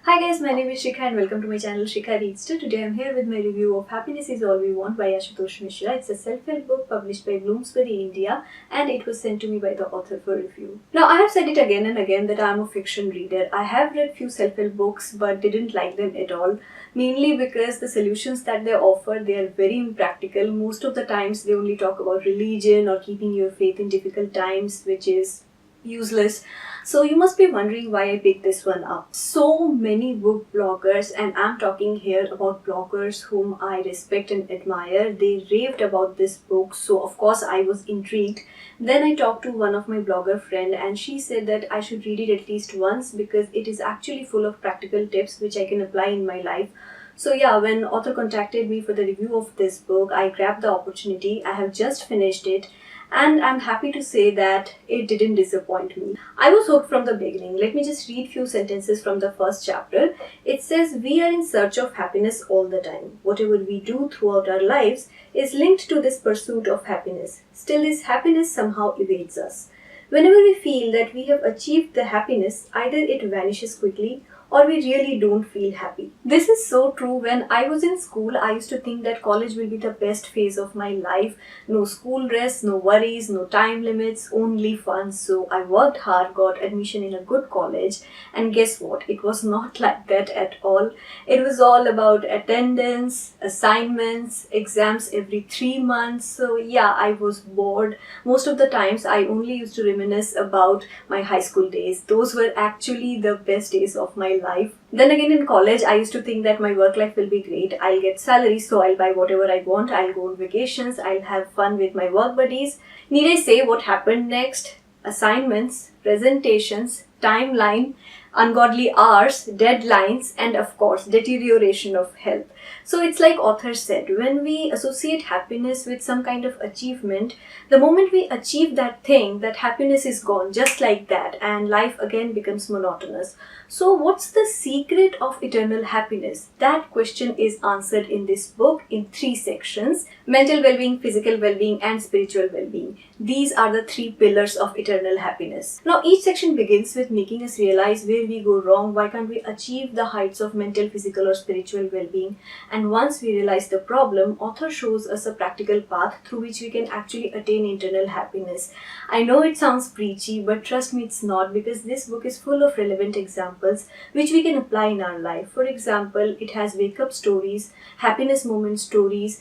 Hi guys, my name is Shikha and welcome to my channel Shikha Reads. Today I'm here with my review of Happiness is All We Want by Ashutosh Mishra. It's a self-help book published by Bloomsbury, India, and it was sent to me by the author for review. Now I have said it again and again that I'm a fiction reader. I have read few self-help books but didn't like them at all. Mainly because the solutions that they offer, they are very impractical. Most of the times they only talk about religion or keeping your faith in difficult times, which is useless. So you must be wondering why I picked this one up. So many book bloggers, and I'm talking here about bloggers whom I respect and admire, they raved about this book, so of course I was intrigued. Then I talked to one of my blogger friend and she said that I should read it at least once because it is actually full of practical tips which I can apply in my life. So yeah, when author contacted me for the review of this book, I grabbed the opportunity. I have just finished it and I'm happy to say that it didn't disappoint me. I was hooked from the beginning. Let me just read few sentences from the first chapter. It says, "We are in search of happiness all the time. Whatever we do throughout our lives is linked to this pursuit of happiness. Still, this happiness somehow evades us. Whenever we feel that we have achieved the happiness, either it vanishes quickly or we really don't feel happy." This is so true. When I was in school, I used to think that college will be the best phase of my life. No school stress, no worries, no time limits, only fun. So I worked hard, got admission in a good college, and guess what? It was not like that at all. It was all about attendance, assignments, exams every 3 months. So yeah, I was bored. Most of the times I only used to reminisce about my high school days. Those were actually the best days of my life. Then again in college, I used to think that my work life will be great. I'll get salary, so I'll buy whatever I want. I'll go on vacations. I'll have fun with my work buddies. Need I say what happened next? Assignments, presentations, timeline, ungodly hours, deadlines, and of course, deterioration of health. So it's like author said, when we associate happiness with some kind of achievement, the moment we achieve that thing, that happiness is gone just like that, and life again becomes monotonous. So what's the secret of eternal happiness? That question is answered in this book in 3 sections: mental well-being, physical well-being, and spiritual well-being. These are the 3 pillars of eternal happiness. Now each section begins with making us realize where we go wrong, why can't we achieve the heights of mental, physical, or spiritual well-being. And once we realize the problem, author shows us a practical path through which we can actually attain internal happiness. I know it sounds preachy, but trust me, it's not, because this book is full of relevant examples which we can apply in our life. For example, it has wake-up stories, happiness moment stories,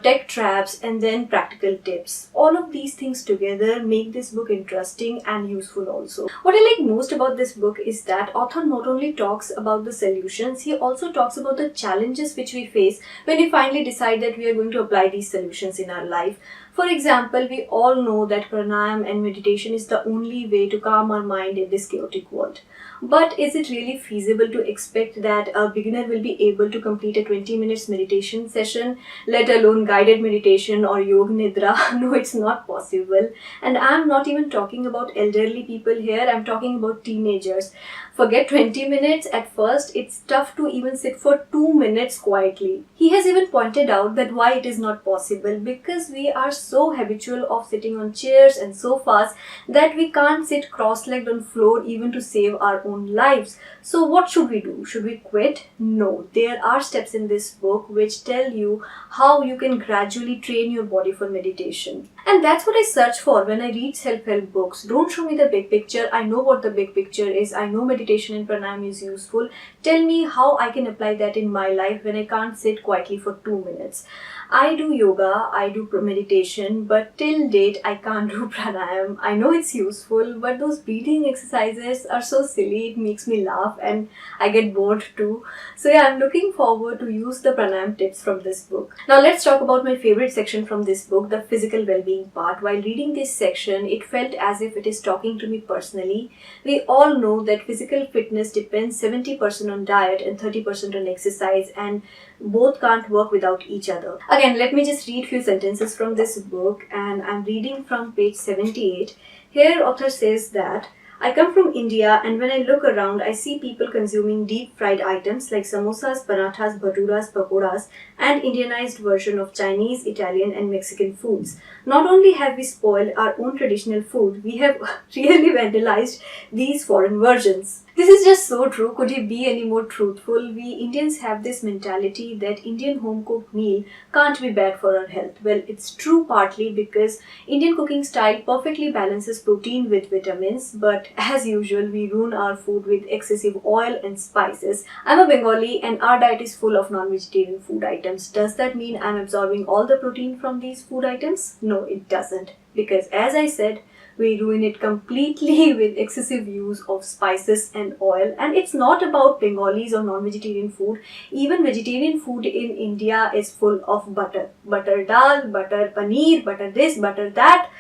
tech traps, and then practical tips. All of these things together make this book interesting and useful also. What I like most about this book is that author not only talks about the solutions, he also talks about the challenges which we face when we finally decide that we are going to apply these solutions in our life. For example, we all know that pranayam and meditation is the only way to calm our mind in this chaotic world. But is it really feasible to expect that a beginner will be able to complete a 20 minutes meditation session, let alone guided meditation or yoga nidra? No, it's not possible. And I'm not even talking about elderly people here, I'm talking about teenagers. Forget 20 minutes, at first it's tough to even sit for 2 minutes quietly. He has even pointed out that why it is not possible, because we are so habitual of sitting on chairs and sofas that we can't sit cross-legged on floor even to save our own lives. So what should we do? Should we quit? No. There are steps in this book which tell you how you can gradually train your body for meditation. And that's what I search for when I read self-help books. Don't show me the big picture. I know what the big picture is. I know meditation and pranayam is useful. Tell me how I can apply that in my life when I can't sit quietly for 2 minutes. I do yoga, I do meditation, but till date I can't do pranayam. I know it's useful, but those breathing exercises are so silly, it makes me laugh and I get bored too. So yeah, I'm looking forward to use the pranayam tips from this book. Now let's talk about my favorite section from this book, the physical well-being part. While reading this section, it felt as if it is talking to me personally. We all know that physical fitness depends 70% on diet and 30% on exercise, and both can't work without each other. Again, let me just read few sentences from this book, and I'm reading from page 78. Here author says that I come from India, and when I look around, I see people consuming deep-fried items like samosas, parathas, bhaturas, pakoras, and Indianized version of Chinese, Italian, and Mexican foods. Not only have we spoiled our own traditional food, we have really vandalized these foreign versions. This is just so true. Could he be any more truthful? We Indians have this mentality that Indian home cooked meal can't be bad for our health. Well, it's true partly because Indian cooking style perfectly balances protein with vitamins, but as usual, we ruin our food with excessive oil and spices. I'm a Bengali and our diet is full of non-vegetarian food items. Does that mean I'm absorbing all the protein from these food items? No, it doesn't. Because as I said, we ruin it completely with excessive use of spices and oil. And it's not about Bengalis or non-vegetarian food. Even vegetarian food in India is full of butter. Butter dal, butter paneer, butter this, butter that.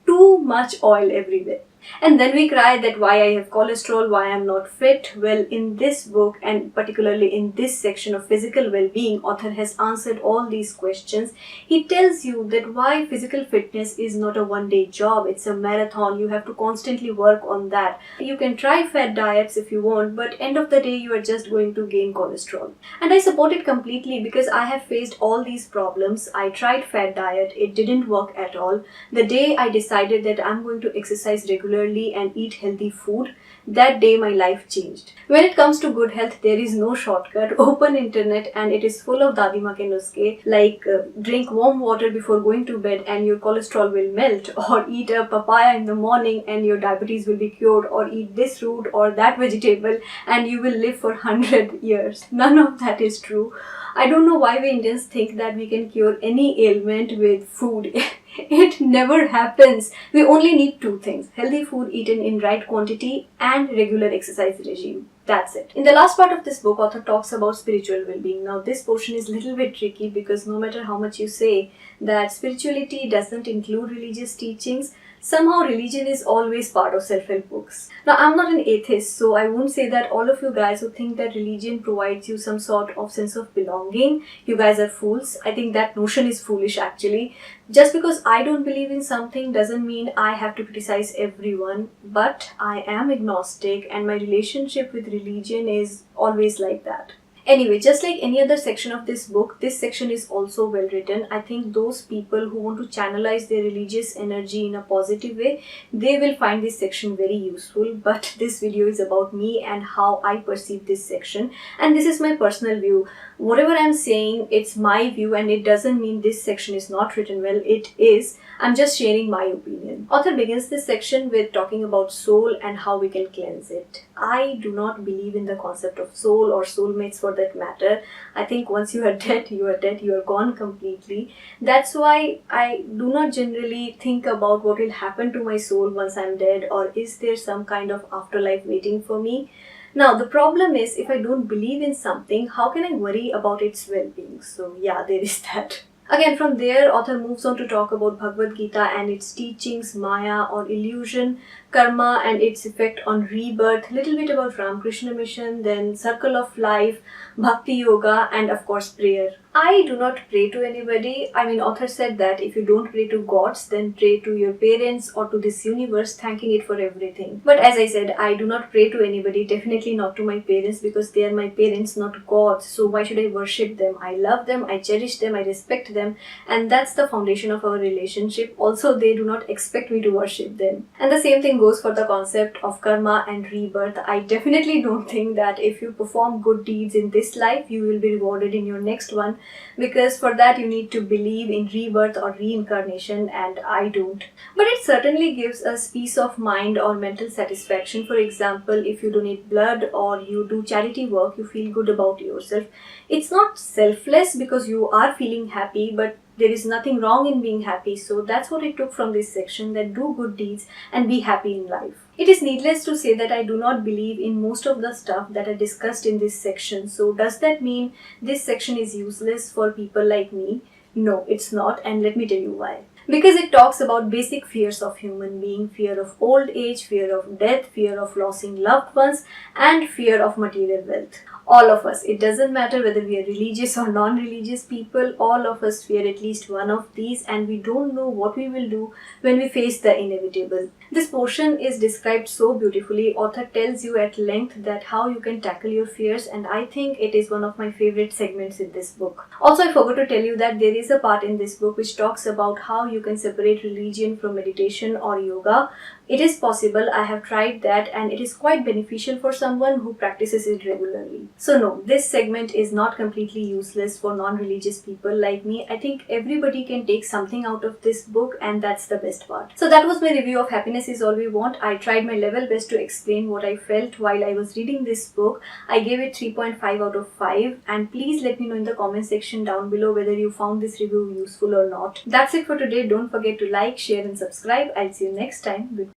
Too much oil everywhere. And then we cry that why I have cholesterol, why I'm not fit. Well, in this book and particularly in this section of physical well-being, author has answered all these questions. He tells you that why physical fitness is not a one-day job. It's a marathon. You have to constantly work on that. You can try fat diets if you want, but end of the day, you are just going to gain cholesterol. And I support it completely because I have faced all these problems. I tried fat diet. It didn't work at all. The day I decided that I'm going to exercise regularly and eat healthy food, that day my life changed. When it comes to good health, there is no shortcut. Open internet and it is full of dadima ke nuske like drink warm water before going to bed and your cholesterol will melt, or eat a papaya in the morning and your diabetes will be cured, or eat this fruit or that vegetable and you will live for 100 years. None of that is true. I don't know why we Indians think that we can cure any ailment with food. It never happens. We only need two things: healthy food eaten in right quantity and regular exercise regime. That's it. In the last part of this book, author talks about spiritual well-being. Now, this portion is a little bit tricky because no matter how much you say that spirituality doesn't include religious teachings, somehow religion is always part of self-help books. Now, I'm not an atheist, so I won't say that all of you guys who think that religion provides you some sort of sense of belonging, you guys are fools. I think that notion is foolish actually. Just because I don't believe in something doesn't mean I have to criticize everyone, but I am agnostic and my relationship with religion is always like that. Anyway, just like any other section of this book, this section is also well written. I think those people who want to channelize their religious energy in a positive way, they will find this section very useful. But this video is about me and how I perceive this section. And this is my personal view. Whatever I'm saying, it's my view and it doesn't mean this section is not written well. It is. I'm just sharing my opinion. Author begins this section with talking about soul and how we can cleanse it. I do not believe in the concept of soul or soulmates for that matter. I think once you are dead, you are dead, you are gone completely. That's why I do not generally think about what will happen to my soul once I'm dead, or is there some kind of afterlife waiting for me. Now, the problem is, if I don't believe in something, how can I worry about its well-being? So yeah, there is that. Again, from there, author moves on to talk about Bhagavad Gita and its teachings, Maya or illusion, karma and its effect on rebirth, little bit about Ramakrishna Mission, then circle of life, bhakti yoga, and of course prayer. I do not pray to anybody. I mean, author said that if you don't pray to gods, then pray to your parents or to this universe, thanking it for everything. But as I said, I do not pray to anybody, definitely not to my parents, because they are my parents, not gods. So why should I worship them? I love them, I cherish them, I respect them, and that's the foundation of our relationship. Also, they do not expect me to worship them. And the same thing goes for the concept of karma and rebirth. I definitely don't think that if you perform good deeds in this life, you will be rewarded in your next one, because for that you need to believe in rebirth or reincarnation, and I don't. But it certainly gives us peace of mind or mental satisfaction. For example, if you donate blood or you do charity work, you feel good about yourself. It's not selfless because you are feeling happy, but there is nothing wrong in being happy. So that's what I took from this section, that do good deeds and be happy in life. It is needless to say that I do not believe in most of the stuff that I discussed in this section. So does that mean this section is useless for people like me? No, it's not, and let me tell you why. Because it talks about basic fears of human being: fear of old age, fear of death, fear of losing loved ones, and fear of material wealth. All of us, it doesn't matter whether we are religious or non-religious people, all of us fear at least one of these, and we don't know what we will do when we face the inevitable. This portion is described so beautifully. Author tells you at length that how you can tackle your fears, and I think it is one of my favorite segments in this book. Also, I forgot to tell you that there is a part in this book which talks about how you can separate religion from meditation or yoga. It is possible, I have tried that, and it is quite beneficial for someone who practices it regularly. So no, this segment is not completely useless for non-religious people like me. I think everybody can take something out of this book, and that's the best part. So that was my review of Happiness Is All We Want. I tried my level best to explain what I felt while I was reading this book. I gave it 3.5 out of 5, and please let me know in the comment section down below whether you found this review useful or not. That's it for today. Don't forget to like, share and subscribe. I'll see you next time.